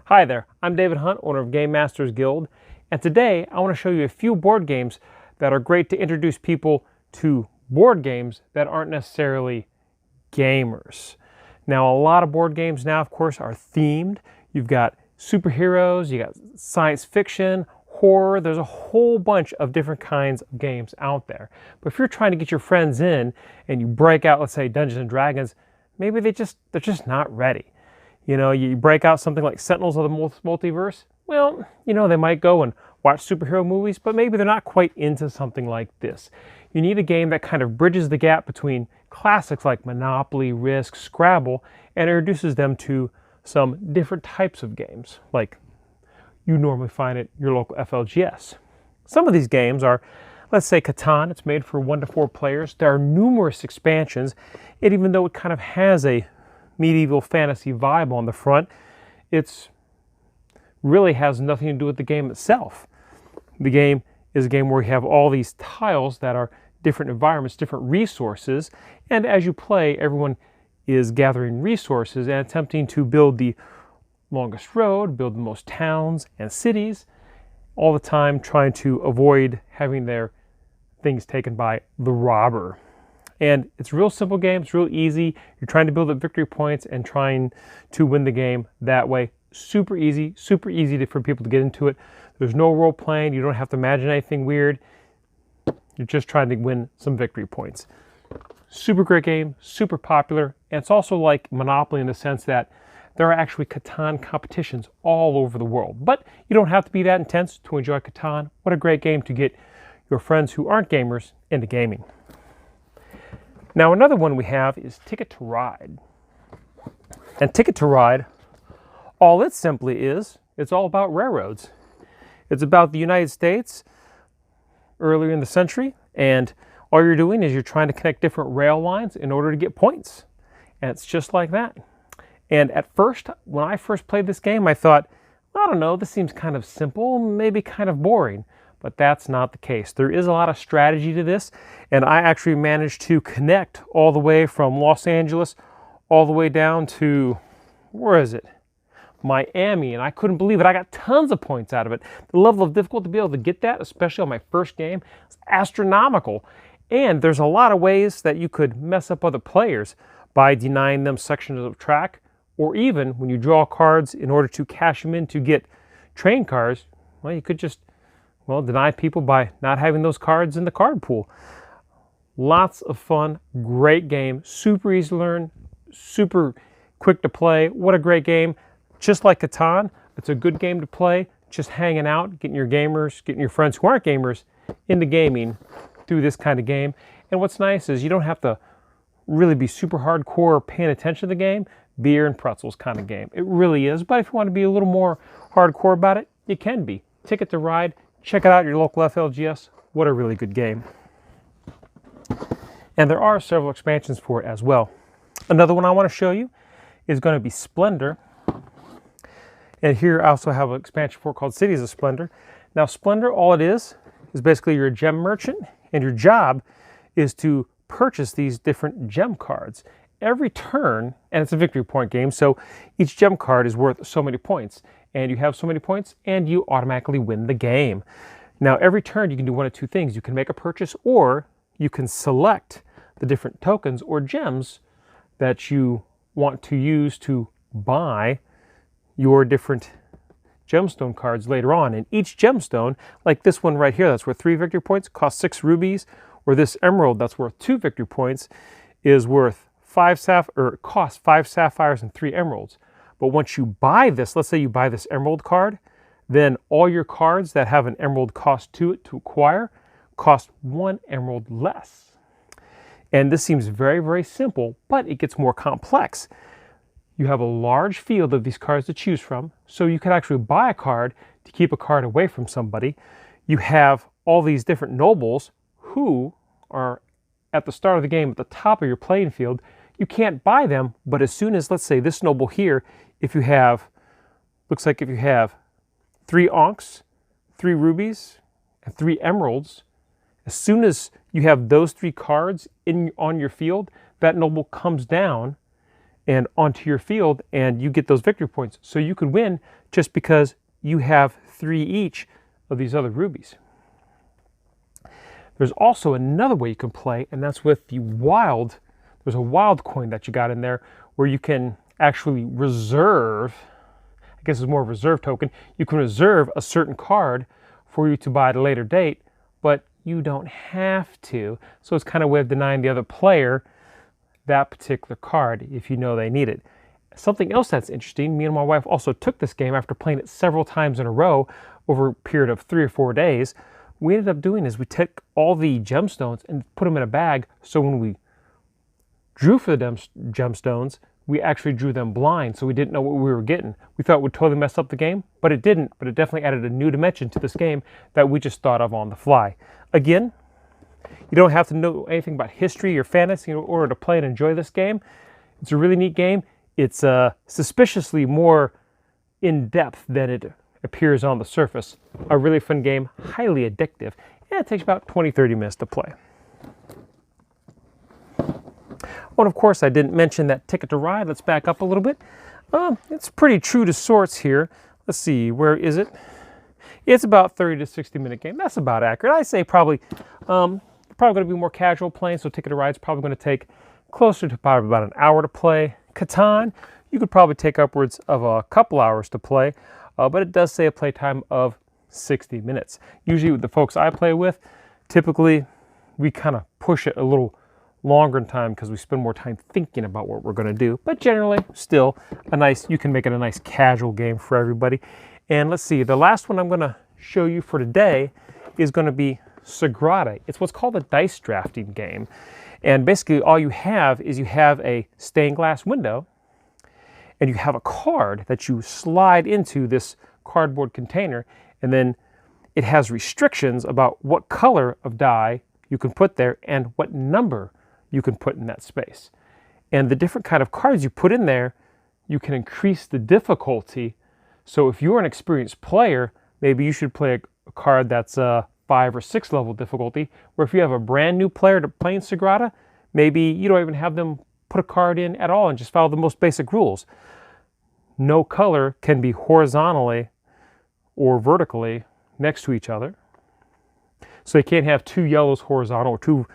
Hi there, I'm David Hunt, owner of GameMasters Guild, and today I want to show you a few board games that are great to introduce people to board games that aren't necessarily gamers. Now, a lot of board games now, of course, are themed. You've got superheroes, you got science fiction, horror. There's a whole bunch of different kinds of games out there. But if you're trying to get your friends in and you break out, let's say, Dungeons and Dragons, maybe they're just not ready. You know, you break out something like Sentinels of the Multiverse, well, you know, they might go and watch superhero movies, but maybe they're not quite into something like this. You need a game that kind of bridges the gap between classics like Monopoly, Risk, Scrabble, and introduces them to some different types of games, like you normally find at your local FLGS. Some of these games are, let's say, Catan. It's made for 1 to 4 players. There are numerous expansions, and even though it kind of has a medieval fantasy vibe on the front, it's really has nothing to do with the game itself. The game is a game where you have all these tiles that are different environments, different resources, and as you play, everyone is gathering resources and attempting to build the longest road, build the most towns and cities, all the time trying to avoid having their things taken by the robber. And it's a real simple game, it's real easy. You're trying to build up victory points and trying to win the game that way. Super easy for people to get into it. There's no role playing, you don't have to imagine anything weird. You're just trying to win some victory points. Super great game, super popular, and it's also like Monopoly in the sense that there are actually Catan competitions all over the world. But you don't have to be that intense to enjoy Catan. What a great game to get your friends who aren't gamers into gaming. Now, another one we have is Ticket to Ride. And Ticket to Ride, all it simply is, it's all about railroads. It's about the United States earlier in the century, and all you're doing is you're trying to connect different rail lines in order to get points. And it's just like that. And at first, when I first played this game, I thought, I don't know, this seems kind of simple, maybe kind of boring. But that's not the case. There is a lot of strategy to this, and I actually managed to connect all the way from Los Angeles all the way down to, where is it? Miami, and I couldn't believe it. I got tons of points out of it. The level of difficulty to be able to get that, especially on my first game, is astronomical. And there's a lot of ways that you could mess up other players by denying them sections of track, or even when you draw cards in order to cash them in to get train cars, well, you could just deny people by not having those cards in the card pool. Lots of fun, great game, super easy to learn, super quick to play. What a great game. Just like Catan, it's a good game to play, just hanging out, getting your friends who aren't gamers into gaming through this kind of game. And what's nice is you don't have to really be super hardcore paying attention to the game, beer and pretzels kind of game. It really is, but if you want to be a little more hardcore about it, you can be. Ticket to Ride. Check it out at your local FLGS. What a really good game. And there are several expansions for it as well. Another one I want to show you is going to be Splendor. And here I also have an expansion for it called Cities of Splendor. Now Splendor, all it is basically you're a gem merchant, and your job is to purchase these different gem cards. Every turn, and it's a victory point game, so each gem card is worth so many points. And you have so many points, and you automatically win the game. Now, every turn you can do one of two things. You can make a purchase, or you can select the different tokens or gems that you want to use to buy your different gemstone cards later on. And each gemstone, like this one right here, that's worth 3 victory points, costs 6 rubies, or this emerald that's worth 2 victory points is worth costs 5 sapphires and 3 emeralds. But once you buy this, let's say you buy this emerald card, then all your cards that have an emerald cost to it to acquire cost 1 emerald less. And this seems very, very simple, but it gets more complex. You have a large field of these cards to choose from, so you can actually buy a card to keep a card away from somebody. You have all these different nobles who are at the start of the game at the top of your playing field. You can't buy them, but as soon as, let's say, this noble here, if you have 3 onks, 3 rubies, and 3 emeralds, as soon as you have those 3 cards on your field, that noble comes down and onto your field, and you get those victory points. So you could win just because you have 3 each of these other rubies. There's also another way you can play, and that's with the wild. There's a wild coin that you got in there where you can actually reserve, I guess it's more of a reserve token, you can reserve a certain card for you to buy at a later date, but you don't have to. So it's kind of a way of denying the other player that particular card if you know they need it. Something else that's interesting, me and my wife also took this game after playing it several times in a row over a period of 3 or 4 days. We ended up doing is we took all the gemstones and put them in a bag, so when we drew for the gemstones, we actually drew them blind, so we didn't know what we were getting. We thought it would totally mess up the game, but it didn't. But it definitely added a new dimension to this game that we just thought of on the fly. Again, you don't have to know anything about history or fantasy in order to play and enjoy this game. It's a really neat game. It's suspiciously more in-depth than it appears on the surface. A really fun game, highly addictive, and it takes about 20-30 minutes to play. Well, of course, I didn't mention that Ticket to Ride. Let's back up a little bit. It's pretty true to sorts here. Let's see, where is it? It's about 30 to 60 minute game. That's about accurate. I say probably going to be more casual playing, so Ticket to Ride is probably going to take closer to probably about an hour to play. Catan, you could probably take upwards of a couple hours to play, but it does say a playtime of 60 minutes. Usually with the folks I play with, typically we kind of push it a little longer in time because we spend more time thinking about what we're going to do. But generally, still you can make it a nice casual game for everybody. And let's see, the last one I'm going to show you for today is going to be Sagrada. It's what's called a dice drafting game. And basically all you have is you have a stained glass window and you have a card that you slide into this cardboard container, and then it has restrictions about what color of die you can put there and what number you can put in that space. And the different kind of cards you put in there, you can increase the difficulty. So if you're an experienced player, maybe you should play a card that's 5 or 6 level difficulty, where if you have a brand new player to playing Sagrada, maybe you don't even have them put a card in at all and just follow the most basic rules. No color can be horizontally or vertically next to each other. So you can't have 2 yellows horizontal or 2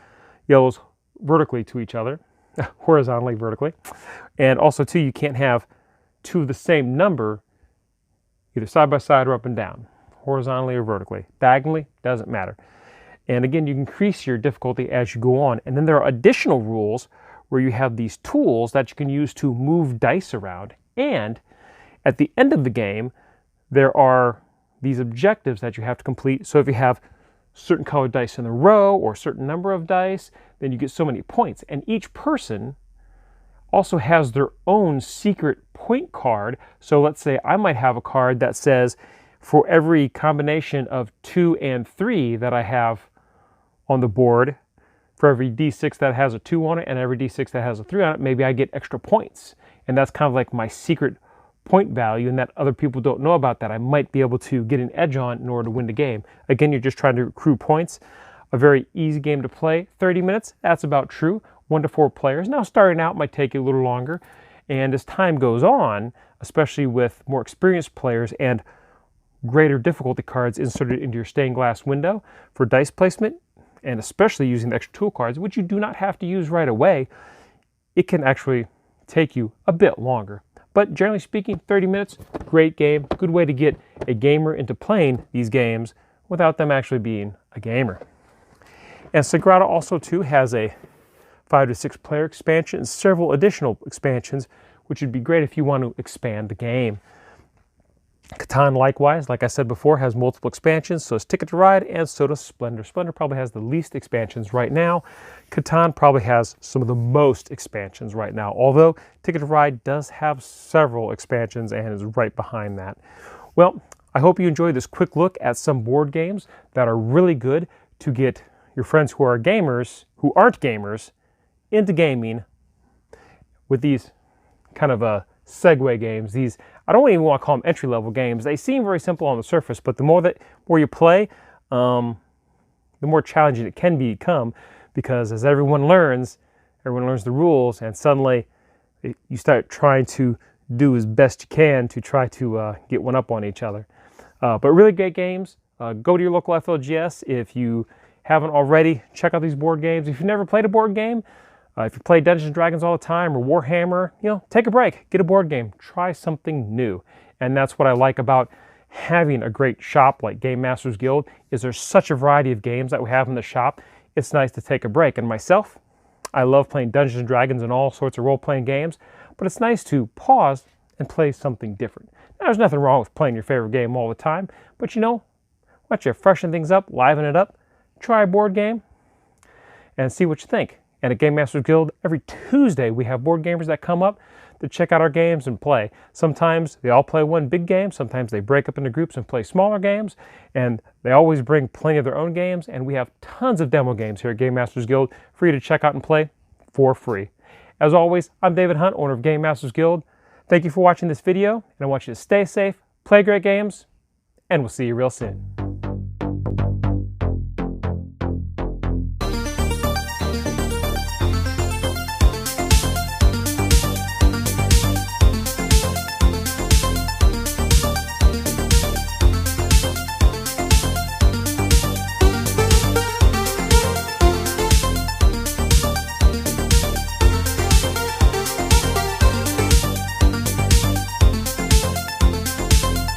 yellows vertically to each other, horizontally, vertically. And also too, you can't have 2 of the same number either side by side or up and down, horizontally or vertically. Diagonally, doesn't matter. And again, you can increase your difficulty as you go on. And then there are additional rules where you have these tools that you can use to move dice around. And at the end of the game, there are these objectives that you have to complete. So if you have certain colored dice in a row or a certain number of dice, then you get so many points. And each person also has their own secret point card. So let's say I might have a card that says for every combination of 2 and 3 that I have on the board, for every D6 that has a 2 on it and every D6 that has a 3 on it, maybe I get extra points. And that's kind of like my secret point value, and that other people don't know about, that I might be able to get an edge on in order to win the game. Again, you're just trying to accrue points. A very easy game to play. 30 minutes, that's about true. 1 to 4 players. Now starting out might take you a little longer, and as time goes on, especially with more experienced players and greater difficulty cards inserted into your stained glass window for dice placement, and especially using the extra tool cards, which you do not have to use right away, it can actually take you a bit longer. But generally speaking, 30 minutes, great game, good way to get a gamer into playing these games without them actually being a gamer. And Sagrada also too has a 5 to 6 player expansion and several additional expansions, which would be great if you want to expand the game. Catan likewise, like I said before, has multiple expansions, so does Ticket to Ride, and so does Splendor. Splendor probably has the least expansions right now. Catan probably has some of the most expansions right now, although Ticket to Ride does have several expansions and is right behind that. Well, I hope you enjoyed this quick look at some board games that are really good to get your friends who are gamers, who aren't gamers, into gaming with these kind of segue games. These, I don't even want to call them entry-level games. They seem very simple on the surface, but the more you play, the more challenging it can become, because as everyone learns the rules, and suddenly you start trying to do as best you can to try to get one up on each other. But really great games. Go to your local FLGS if you haven't already. Check out these board games. If you've never played a board game, if you play Dungeons & Dragons all the time or Warhammer, take a break, get a board game, try something new. And that's what I like about having a great shop like GameMasters Guild, is there's such a variety of games that we have in the shop. It's nice to take a break. And myself, I love playing Dungeons & Dragons and all sorts of role-playing games, but it's nice to pause and play something different. Now, there's nothing wrong with playing your favorite game all the time, but why don't you freshen things up, liven it up, try a board game, and see what you think. And at GameMasters Guild, every Tuesday we have board gamers that come up to check out our games and play. Sometimes they all play one big game, sometimes they break up into groups and play smaller games, and they always bring plenty of their own games, and we have tons of demo games here at GameMasters Guild for you to check out and play for free. As always, I'm David Hunt, owner of GameMasters Guild. Thank you for watching this video, and I want you to stay safe, play great games, and we'll see you real soon.